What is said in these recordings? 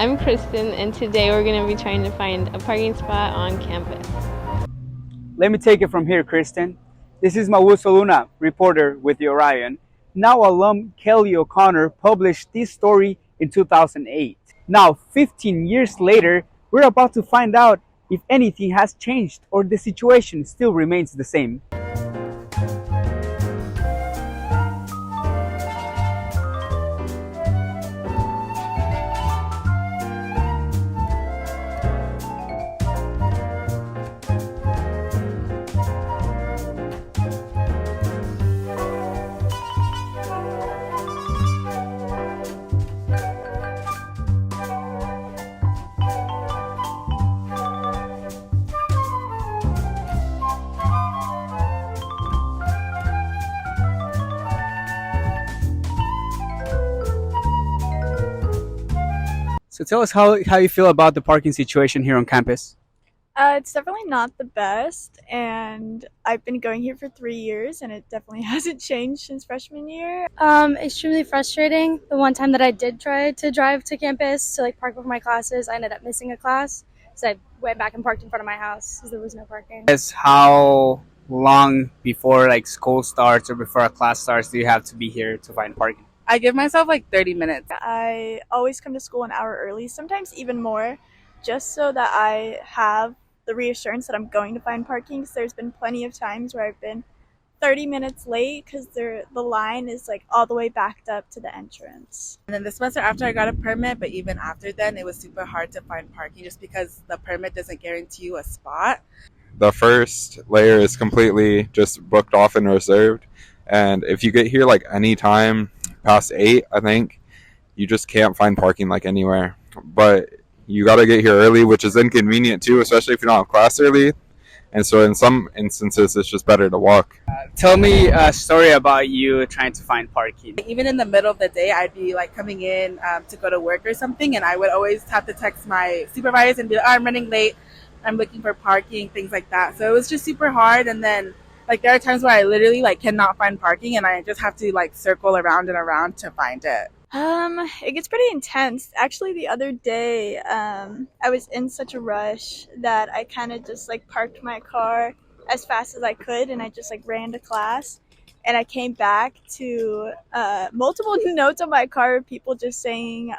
I'm Kristen, and today we're going to be trying to find a parking spot on campus. Let me take it from here, Kristen. This is Mauso Luna, reporter with the Orion. Now alum Kelly O'Connor published this story in 2008. Now, 15 years later, we're about to find out if anything has changed or the situation still remains the same. So tell us how you feel about the parking situation here on campus. It's definitely not the best, and I've been going here for 3 years, and it definitely hasn't changed since freshman year. Extremely frustrating. The one time that I did try to drive to campus to park before my classes, I ended up missing a class, so I went back and parked in front of my house because there was no parking. Yes, how long before school starts or before a class starts do you have to be here to find parking? I give myself 30 minutes. I always come to school an hour early, sometimes even more, just so that I have the reassurance that I'm going to find parking. So there's been plenty of times where I've been 30 minutes late because the line is all the way backed up to the entrance. And then the semester after I got a permit, but even after then, it was super hard to find parking just because the permit doesn't guarantee you a spot. The first layer is completely just booked off and reserved. And if you get here any time past 8, I think, you just can't find parking anywhere. But you got to get here early, which is inconvenient too, especially if you don't have class early. And so in some instances, it's just better to walk. Tell me a story about you trying to find parking. Even in the middle of the day, I'd be coming in to go to work or something, and I would always have to text my supervisor and be like, oh, I'm running late, I'm looking for parking, things like that. So it was just super hard. And then there are times where I literally cannot find parking, and I just have to circle around and around to find it. It gets pretty intense. Actually, the other day, I was in such a rush that I kind of just parked my car as fast as I could, and I just ran to class. And I came back to multiple notes on my car of people just saying,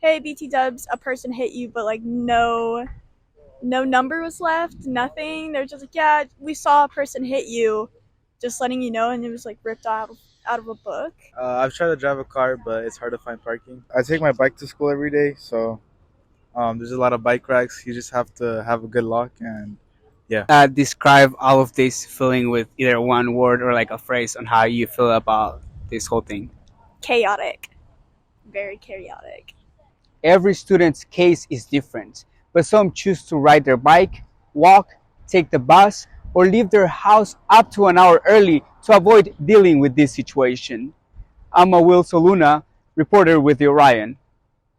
"Hey, BT Dubs, a person hit you," but no number was left, nothing. They're just yeah, we saw a person hit you, just letting you know, and it was ripped out of a book. I've tried to drive a car, but it's hard to find parking. I take my bike to school every day, so there's a lot of bike racks. You just have to have a good lock, and yeah. Describe all of this feeling with either one word or a phrase on how you feel about this whole thing. Chaotic. Very chaotic. Every student's case is different, but some choose to ride their bike, walk, take the bus, or leave their house up to an hour early to avoid dealing with this situation. I'm Mauso Luna, reporter with the Orion.